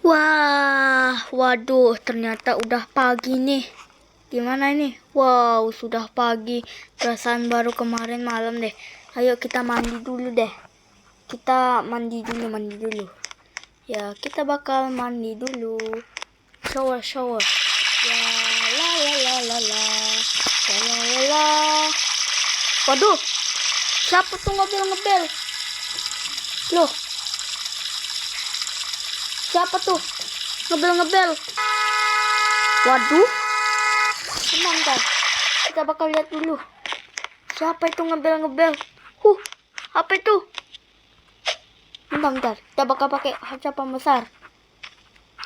Wah, waduh, ternyata udah pagi nih. Gimana ini? Wow, sudah pagi. Perasaan baru kemarin malam deh. Ayo kita mandi dulu deh. Kita mandi dulu. Ya, kita bakal mandi dulu. Shower. Ya, la la la la la. La la la la. Waduh, siapa tuh ngebel? Loh, siapa tuh ngebel? Waduh, tenang kan? Kita bakal lihat dulu. Siapa itu ngebel? Apa itu? Bentar. Kita bakal pakai kaca pembesar.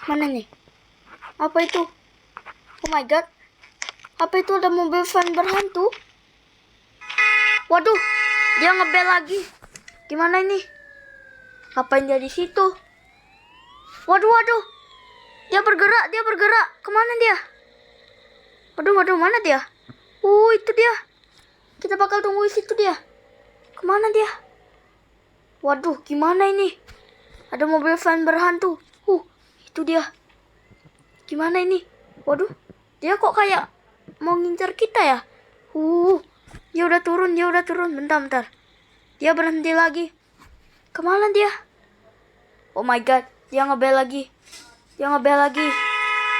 Mana nih? Apa itu? Oh my god. Apa itu, ada mobil van berhantu? Waduh, dia ngebel lagi. Gimana ini? Ngapain dia di situ? Waduh. Dia bergerak. Kemana dia? Waduh, mana dia? Itu dia. Kita bakal tunggu di situ dia. Kemana dia? Waduh, gimana ini? Ada mobil van berhantu. Itu dia. Gimana ini? Waduh, dia kok kayak mau ngincar kita ya? Dia udah turun. Bentar. Dia berhenti lagi. Kemana dia? Oh my god, dia ngebel lagi.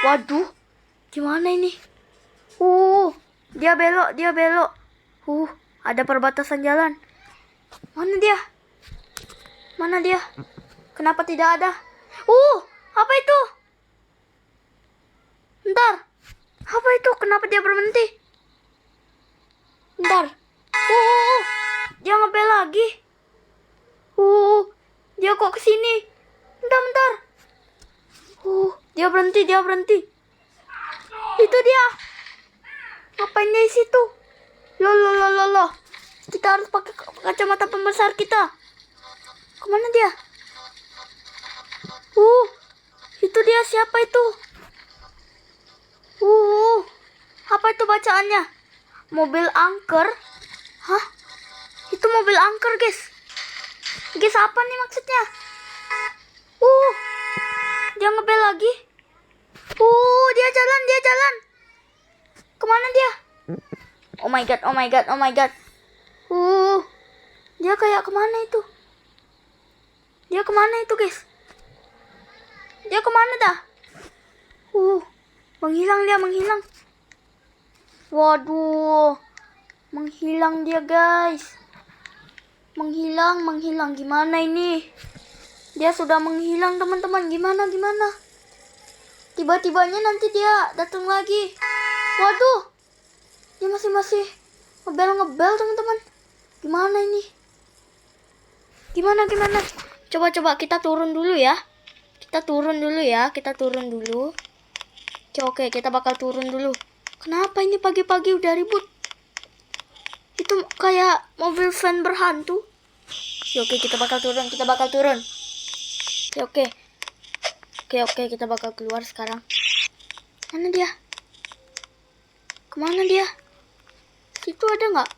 Waduh, gimana ini? Dia belok. Ada perbatasan jalan. Mana dia? Kenapa tidak ada? Apa itu? Bentar. Apa itu? Kenapa dia berhenti? Bentar. Dia ngebel lagi. Dia kok kesini? Bentar. Dia berhenti. Itu dia. Ngapain dia di situ? Loh. Kita harus pakai kacamata pembesar kita. Kemana dia? Itu dia. Siapa itu? Apa itu bacaannya? Mobil angker? Hah? Itu mobil angker, guys. Guys, apa nih maksudnya? Dia ngebel lagi. Dia jalan. Kemana dia? Oh my god. Dia kayak kemana itu? Guys? Dia kemana dah? Menghilang. Waduh, menghilang dia, guys. Menghilang. Gimana ini? Dia sudah menghilang, teman-teman. Gimana? Tiba-tibanya nanti dia datang lagi. Waduh, dia masih ngebel, teman-teman. Gimana ini? Gimana? Coba kita turun dulu ya. Kita turun dulu. Oke, kita bakal turun dulu. Kenapa ini pagi-pagi udah ribut? Itu kayak mobil van berhantu. Oke, kita bakal turun. Oke, kita bakal keluar sekarang. Mana dia? Kemana dia? Situ ada nggak?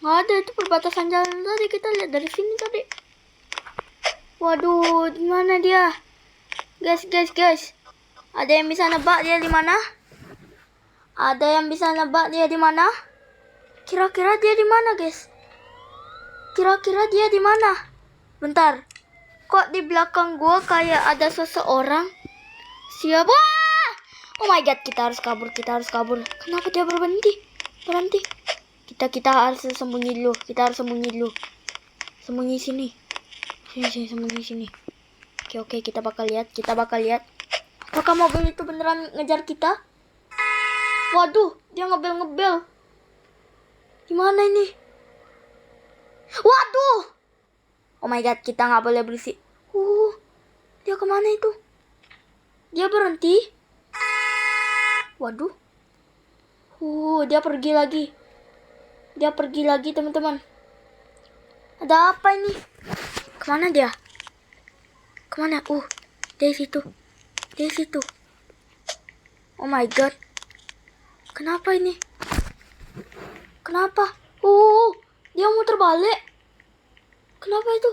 Nggak ada, itu perbatasan jalan tadi. Kita lihat dari sini tadi. Waduh, di mana dia? Guys. Ada yang bisa nebak dia di mana? Kira-kira dia di mana, guys? Bentar. Kok di belakang gua kayak ada seseorang? Siapa? Oh my god, kita harus kabur. Kenapa dia berhenti? Kita harus sembunyi dulu. Sembunyi sini. Sini. Oke, kita bakal lihat. Apakah mobil itu beneran ngejar kita? Waduh, dia ngebel. Gimana ini? Waduh! Oh my god, kita nggak boleh berisik. Dia kemana itu? Dia berhenti. Waduh. Dia pergi lagi, teman-teman. Ada apa ini? Kemana dia? Dia di situ. Oh my god. Kenapa ini? Dia muter balik. Kenapa itu?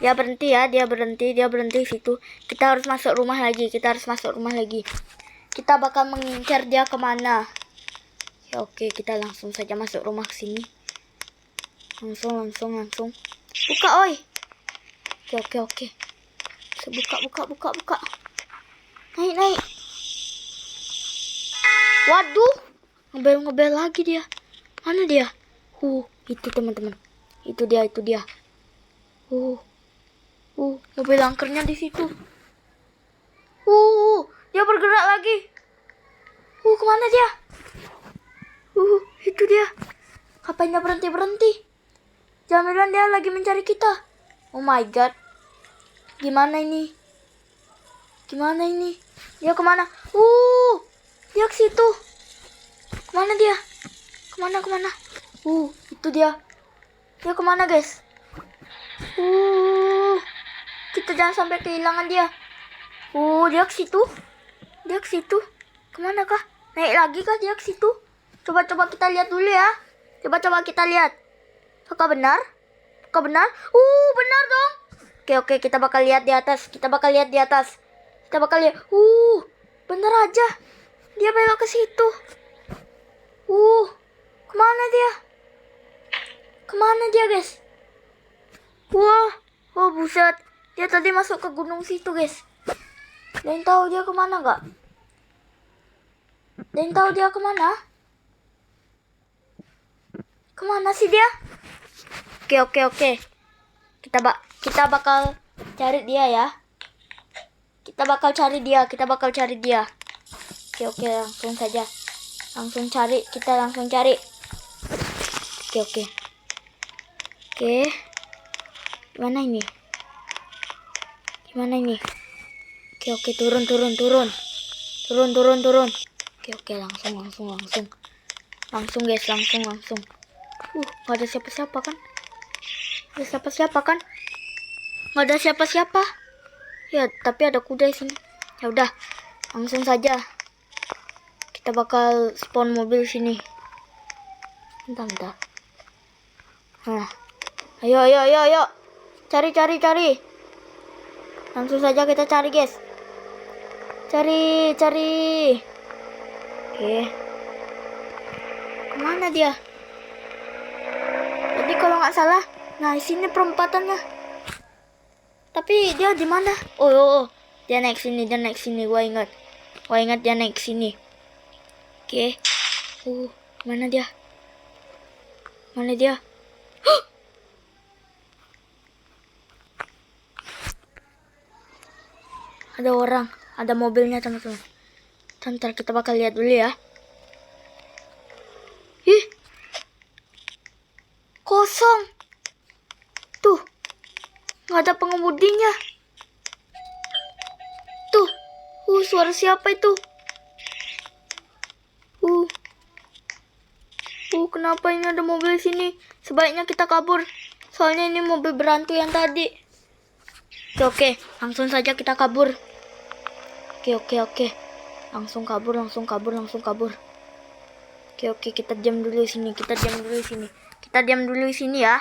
Dia berhenti ya, dia berhenti di situ. Kita harus masuk rumah lagi, Kita bakal mengincar dia kemana. Ya, oke, kita langsung saja masuk rumah ke sini. Langsung. Buka, oi. Oke. Buka. Naik. Waduh, ngebel lagi dia. Mana dia? Itu teman-teman. Itu dia. Mobil angkernya di situ. Dia bergerak lagi. Kemana dia? Itu dia. Ngapain dia berhenti? Jangan dia lagi mencari kita. Oh my god. Gimana ini? Dia kemana? Dia ke situ. Kemana dia? Kemana? Itu dia. Dia kemana, guys? Kita jangan sampai kehilangan dia. Dia ke situ. Kemana kah? Naik lagi kah dia ke situ? Coba kita lihat dulu ya. Coba kita lihat. Apakah benar? Benar dong. Oke, kita bakal lihat di atas. Benar aja. Dia belok ke situ. Kemana dia, guys? Buset. Dia tadi masuk ke gunung situ, guys. Dan tahu dia kemana nggak? Kemana sih dia? Oke. Kita bakal cari dia ya. Kita bakal cari dia. Oke, langsung saja. Kita langsung cari. Oke. Gimana ini? Oke, turun. Oke, langsung. Langsung, guys, langsung. Gak ada siapa-siapa kan? Nggak ada siapa-siapa. Ya, tapi ada kuda di sini. Ya udah, langsung saja. Kita bakal spawn mobil sini. Bentar. Nah, ayo. Cari. Langsung saja kita cari, guys. Cari. Oke. Kemana dia? Tadi kalau nggak salah, nah di sini perempatannya. Tapi dia di mana? Oh, dia naik sini. Gua ingat dia naik sini. Oke. Mana dia? Ada orang, ada mobilnya, teman-teman. Ntar kita bakal lihat dulu ya. Kosong. Tuh, nggak ada pengemudinya. Tuh, suara siapa itu? Kenapa ini ada mobil sini? Sebaiknya kita kabur. Soalnya ini mobil berantu yang tadi. Oke, langsung saja kita kabur. Oke. Langsung kabur. Oke, kita diam dulu di sini ya.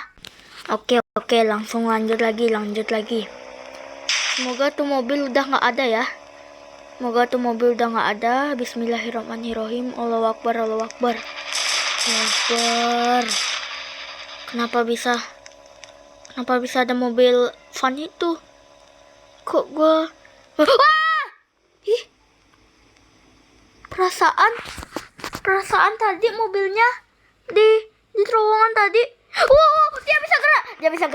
Oke, langsung lanjut lagi. Semoga tuh mobil udah nggak ada ya. Bismillahirrahmanirrahim. Allahu Akbar. Kenapa bisa ada mobil van itu? Kok gua perasaan tadi mobilnya di terowongan tadi. Dia bisa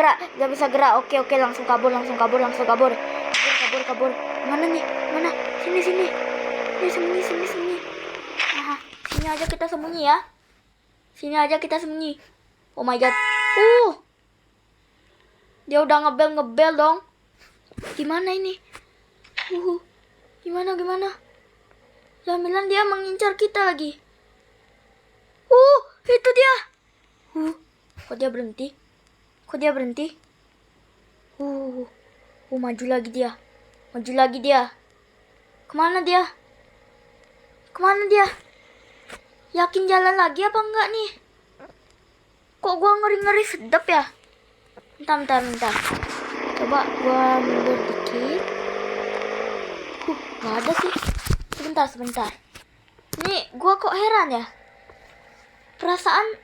gerak. Oke, langsung kabur. Kabur. Mana nih? Sini. Sini. Sini aja kita sembunyi. Oh my god. Dia udah ngebel dong. Gimana ini? Gimana? Jaminan dia mengincar kita lagi. Itu dia. Kok dia berhenti? Maju lagi dia. Kemana dia? Yakin jalan lagi apa enggak nih? Kok gua ngeri sedap ya? Bentar. Coba gua mundur dikit. Nggak ada sih. Sebentar. Nih, gua kok heran ya. Perasaan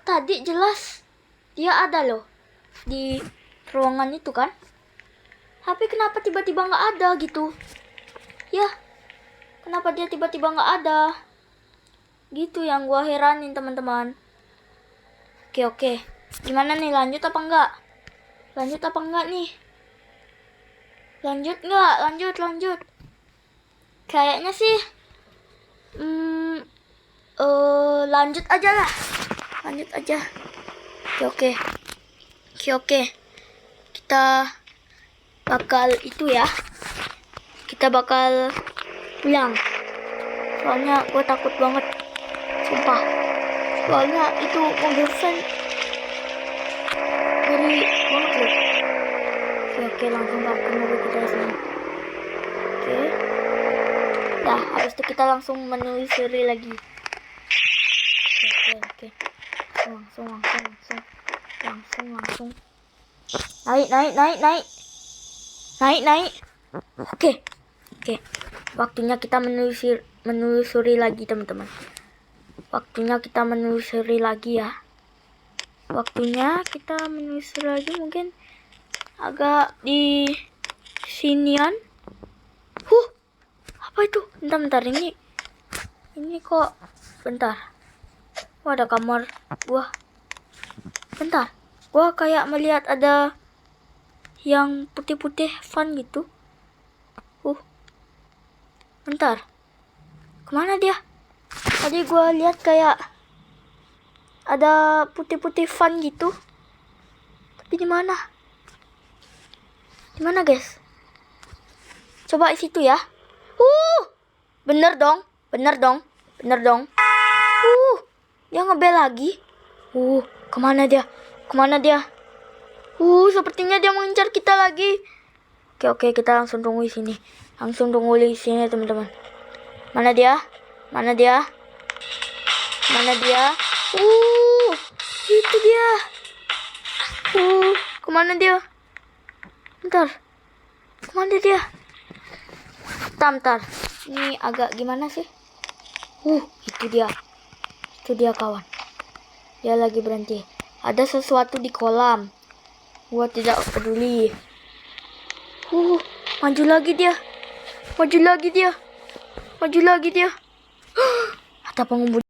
tadi jelas dia ada loh di ruangan itu kan. Tapi kenapa tiba-tiba nggak ada gitu? Ya, kenapa dia tiba-tiba nggak ada? Gitu yang gua heranin teman-teman. Oke. Gimana nih, lanjut apa enggak? Nih? Lanjut nggak? Lanjut. Kayaknya sih lanjut aja lah. Oke. Kita bakal itu ya. Kita bakal pulang. Soalnya gue takut banget. Sumpah. Soalnya itu mobil van ngeri banget loh. Oke, langsung parkir mobil kita di sini. Oke. Dah, habis itu kita langsung menelusuri lagi. Oke. Langsung. Naik. Oke. Waktunya kita menelusuri lagi, teman-teman. Mungkin agak di sinian. Apa itu? Bentar ini kok bentar. Ada kamar gua. Bentar. Gua kayak melihat ada yang putih-putih van gitu. Bentar. Kemana dia? Tadi gua lihat kayak ada putih-putih van gitu. Tapi di mana? Guys? Coba di situ ya. Bener dong. Dia ngebel lagi. Kemana dia? Sepertinya dia mengincar kita lagi. Oke, kita langsung tunggu di sini. Teman-teman. Mana dia? Itu dia. Kemana dia? Bentar. Kemana dia? Bentar. Ini agak gimana sih? Itu dia kawan. Dia lagi berhenti. Ada sesuatu di kolam. Gua tidak peduli. Maju lagi dia. Ada pengemudi.